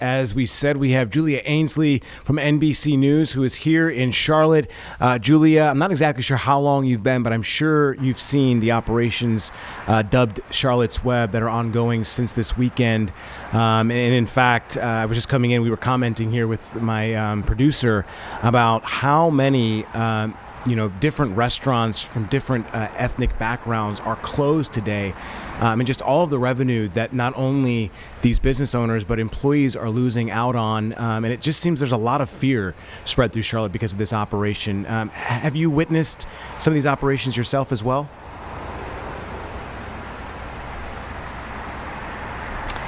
As we said, we have Julia Ainsley from NBC News, who is here in Charlotte. Julia, I'm not exactly sure how long you've been, but I'm sure you've seen the operations dubbed Charlotte's Web that are ongoing since this weekend. And in fact, I was just coming in, we were commenting here with my producer about how many different restaurants from different ethnic backgrounds are closed today. And just all of the revenue that not only these business owners but employees are losing out on. And it just seems there's a lot of fear spread through Charlotte because of this operation. Have you witnessed some of these operations yourself as well?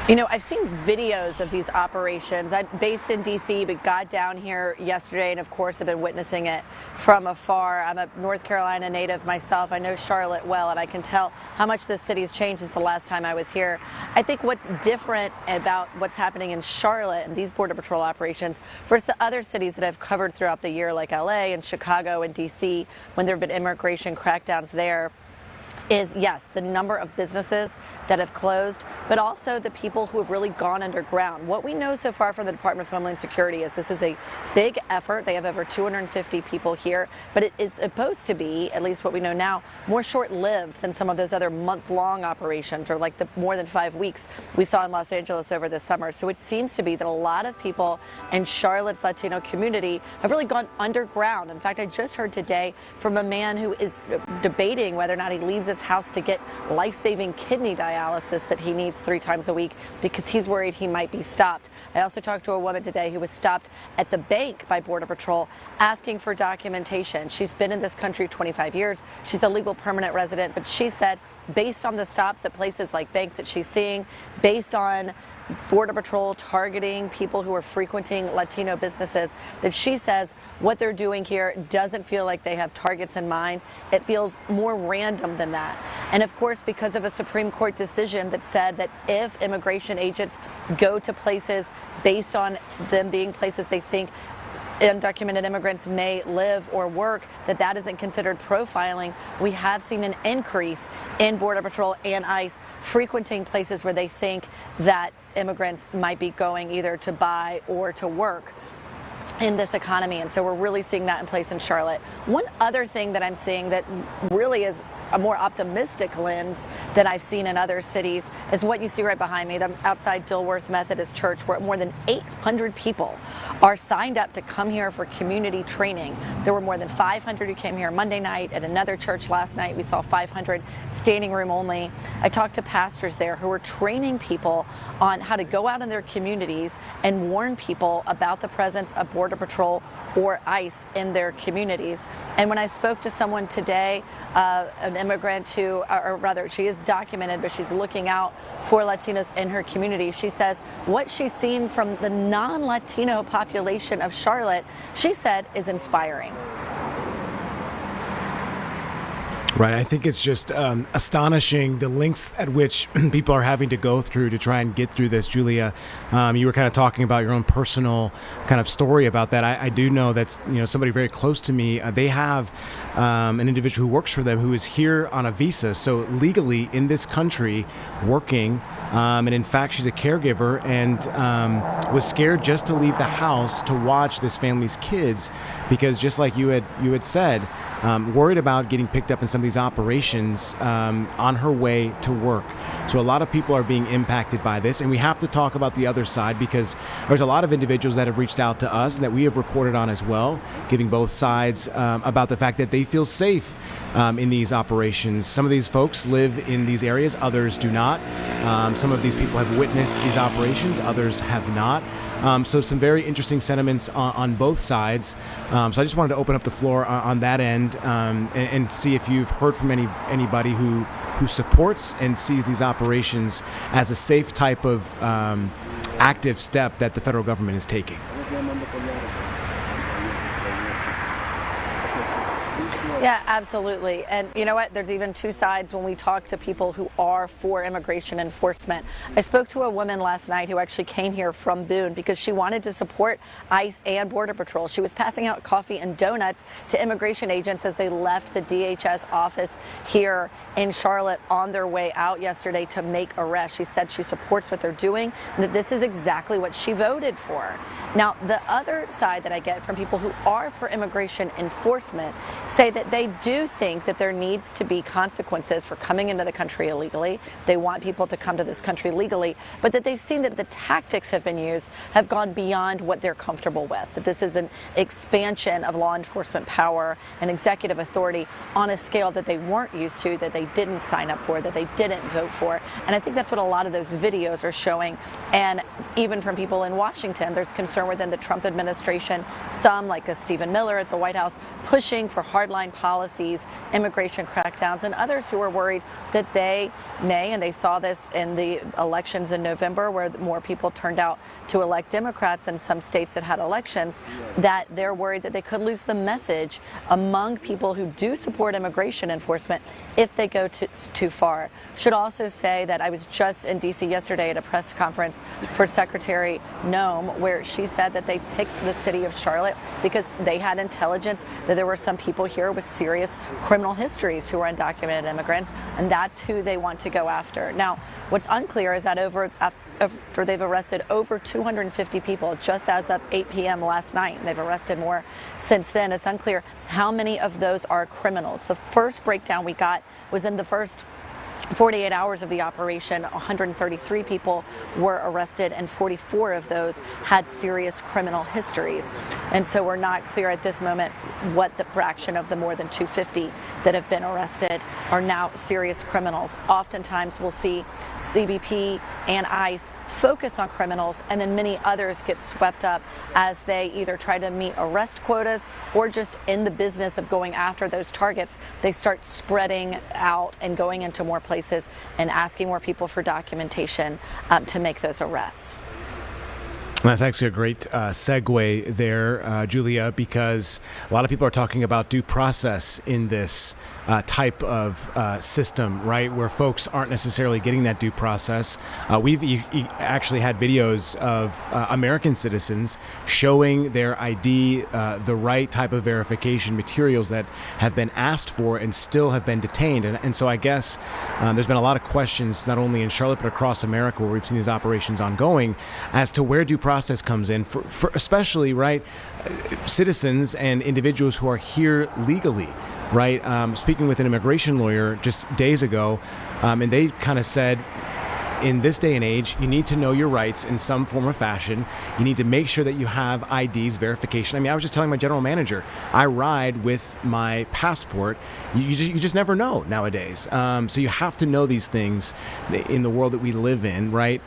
You know, I've seen videos of these operations. I'm based in D.C., but got down here yesterday, and of course I've been witnessing it from afar. I'm a North Carolina native myself. I know Charlotte well, and I can tell how much this city has changed since the last time I was here. I think what's different about what's happening in Charlotte and these Border Patrol operations versus the other cities that I've covered throughout the year, like L.A. and Chicago and D.C., when there have been immigration crackdowns there, is, yes, the number of businesses that have closed, but also the people who have really gone underground. What we know so far from the Department of Homeland Security is this is a big effort. They have over 250 people here, but it is supposed to be, at least what we know now, more short-lived than some of those other month-long operations, or like the more than 5 weeks we saw in Los Angeles over the summer. So it seems to be that a lot of people in Charlotte's Latino community have really gone underground. In fact, I just heard today from a man who is debating whether or not he leaves his house to get life-saving kidney dialysis that he needs 3 times a week because he's worried he might be stopped. I also talked to a woman today who was stopped at the bank by Border Patrol asking for documentation. She's been in this country 25 years. She's a legal permanent resident, but she said based on the stops at places like banks that she's seeing, based on Border Patrol targeting people who are frequenting Latino businesses, that she says what they're doing here doesn't feel like they have targets in mind. It feels more random than that. And of course, because of a Supreme Court decision that said that if immigration agents go to places based on them being places they think undocumented immigrants may live or work, that isn't considered profiling. We have seen an increase in Border Patrol and ICE frequenting places where they think that immigrants might be going either to buy or to work in this economy. And so we're really seeing that in place in Charlotte. One other thing that I'm seeing that really is a more optimistic lens than I've seen in other cities is what you see right behind me, the outside Dilworth Methodist Church, where more than 800 people are signed up to come here for community training. There were more than 500 who came here Monday night. At another church last night, we saw 500 standing room only. I talked to pastors there who were training people on how to go out in their communities and warn people about the presence of Border Patrol or ICE in their communities. And when I spoke to someone today, an immigrant who, or rather, she is documented, but she's looking out for Latinos in her community. She says what she's seen from the non-Latino population of Charlotte, she said, is inspiring. Right. I think it's just astonishing the lengths at which people are having to go through to try and get through this. Julia, you were kind of talking about your own personal kind of story about that. I do know that's, somebody very close to me. They have an individual who works for them who is here on a visa. So legally in this country working. And in fact, she's a caregiver and was scared just to leave the house to watch this family's kids because just like you had said, worried about getting picked up in some of these operations on her way to work. So a lot of people are being impacted by this, and we have to talk about the other side because there's a lot of individuals that have reached out to us and that we have reported on as well, giving both sides about the fact that they feel safe in these operations. Some of these folks live in these areas, others do not. Some of these people have witnessed these operations, others have not. So some very interesting sentiments on both sides. So I just wanted to open up the floor on that end and see if you've heard from anybody who supports and sees these operations as a safe type of active step that the federal government is taking. Yeah, absolutely. And you know what? There's even two sides when we talk to people who are for immigration enforcement. I spoke to a woman last night who actually came here from Boone because she wanted to support ICE and Border Patrol. She was passing out coffee and donuts to immigration agents as they left the DHS office here in Charlotte on their way out yesterday to make arrests. She said she supports what they're doing and that this is exactly what she voted for. Now, the other side that I get from people who are for immigration enforcement say that they do think that there needs to be consequences for coming into the country illegally. They want people to come to this country legally, but that they've seen that the tactics have been used have gone beyond what they're comfortable with, that this is an expansion of law enforcement power and executive authority on a scale that they weren't used to, that they didn't sign up for, that they didn't vote for. And I think that's what a lot of those videos are showing. And even from people in Washington, there's concern within the Trump administration, some like a Stephen Miller at the White House pushing for hardline policies, immigration crackdowns, and others who are worried that they may, and they saw this in the elections in November where more people turned out to elect Democrats in some states that had elections, that they're worried that they could lose the message among people who do support immigration enforcement if they go too far. Should also say that I was just in D.C. yesterday at a press conference for Secretary Noem, where she said that they picked the city of Charlotte because they had intelligence that there were some people here with serious criminal histories who are undocumented immigrants, and that's who they want to go after. Now, what's unclear is that after they've arrested over 250 people just as of 8 p.m. last night, and they've arrested more since then, it's unclear how many of those are criminals. The first breakdown we got was in the first 48 hours of the operation. 133 people were arrested and 44 of those had serious criminal histories. And so we're not clear at this moment what the fraction of the more than 250 that have been arrested are now serious criminals. Oftentimes we'll see CBP and ICE focus on criminals, and then many others get swept up as they either try to meet arrest quotas or just in the business of going after those targets, they start spreading out and going into more places and asking more people for documentation to make those arrests. That's actually a great segue there, Julia, because a lot of people are talking about due process in this type of system, right, where folks aren't necessarily getting that due process. We've actually had videos of American citizens showing their ID, the right type of verification materials that have been asked for and still have been detained. And so I guess there's been a lot of questions, not only in Charlotte, but across America, where we've seen these operations ongoing, as to where due process comes in for especially, right, citizens and individuals who are here legally, right? Speaking with an immigration lawyer just days ago, and they kind of said, in this day and age, you need to know your rights in some form or fashion. You need to make sure that you have IDs, verification. I mean, I was just telling my general manager, I ride with my passport. You just never know nowadays. So you have to know these things in the world that we live in, right?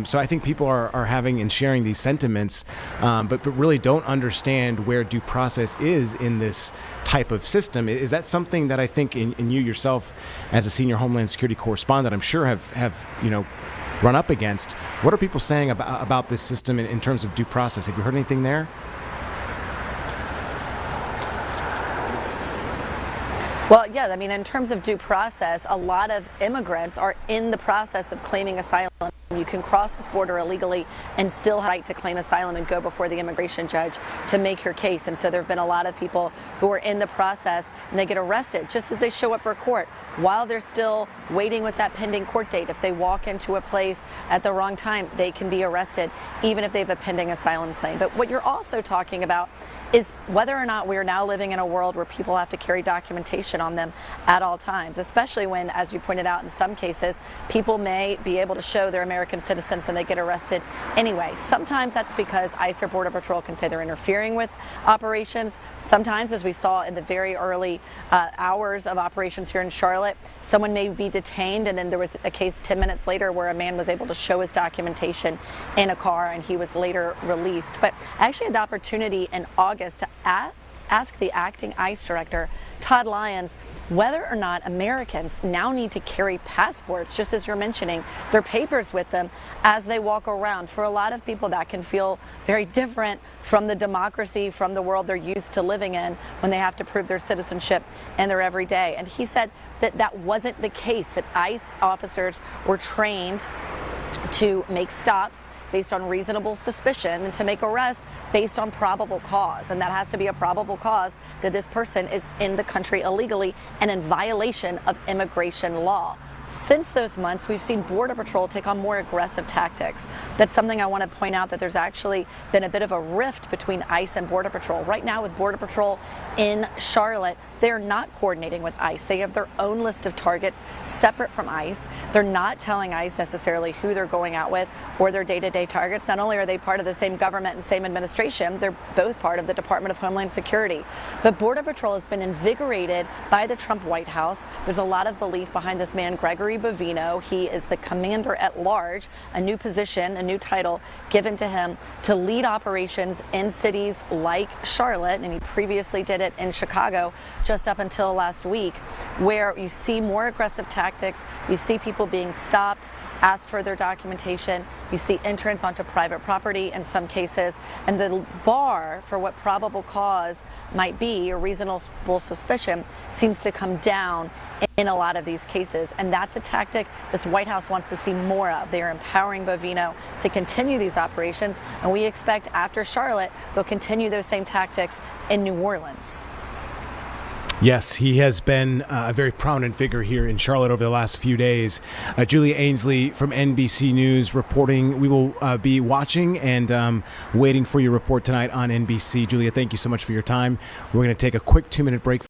So I think people are having and sharing these sentiments, but really don't understand where due process is in this type of system. Is that something that I think in you yourself, as a senior Homeland Security correspondent, I'm sure have run up against? What are people saying about this system in terms of due process? Have you heard anything there? Well, yeah, I mean, in terms of due process, a lot of immigrants are in the process of claiming asylum. You can cross this border illegally and still have the right to claim asylum and go before the immigration judge to make your case. And so there have been a lot of people who are in the process and they get arrested just as they show up for court while they're still waiting with that pending court date. If they walk into a place at the wrong time, they can be arrested even if they have a pending asylum claim. But what you're also talking about is whether or not we're now living in a world where people have to carry documentation on them at all times, especially when, as you pointed out, in some cases, people may be able to show they're American citizens and they get arrested anyway. Sometimes that's because ICE or Border Patrol can say they're interfering with operations. Sometimes, as we saw in the very early hours of operations here in Charlotte, someone may be detained, and then there was a case 10 minutes later where a man was able to show his documentation in a car and he was later released. But I actually had the opportunity in August to asked the acting ICE director, Todd Lyons, whether or not Americans now need to carry passports, just as you're mentioning, their papers with them as they walk around. For a lot of people, that can feel very different from the democracy, from the world they're used to living in when they have to prove their citizenship in their everyday. And he said that that wasn't the case, that ICE officers were trained to make stops based on reasonable suspicion and to make arrests based on probable cause. And that has to be a probable cause that this person is in the country illegally and in violation of immigration law. Since those months, we've seen Border Patrol take on more aggressive tactics. That's something I want to point out, that there's actually been a bit of a rift between ICE and Border Patrol. Right now with Border Patrol in Charlotte, they're not coordinating with ICE. They have their own list of targets separate from ICE. They're not telling ICE necessarily who they're going out with or their day-to-day targets. Not only are they part of the same government and same administration, they're both part of the Department of Homeland Security. But Border Patrol has been invigorated by the Trump White House. There's a lot of belief behind this man, Gregory Bovino. He is the commander at large, a new position, a new title given to him to lead operations in cities like Charlotte, and he previously did it in Chicago just up until last week, where you see more aggressive tactics, you see people being stopped, asked for their documentation, you see entrance onto private property in some cases, and the bar for what probable cause might be, or reasonable suspicion, seems to come down in a lot of these cases. And that's a tactic this White House wants to see more of. They are empowering Bovino to continue these operations, and we expect after Charlotte, they'll continue those same tactics in New Orleans. Yes, he has been a very prominent figure here in Charlotte over the last few days. Julia Ainsley from NBC News reporting. We will be watching and waiting for your report tonight on NBC. Julia, thank you so much for your time. We're going to take a quick 2-minute break.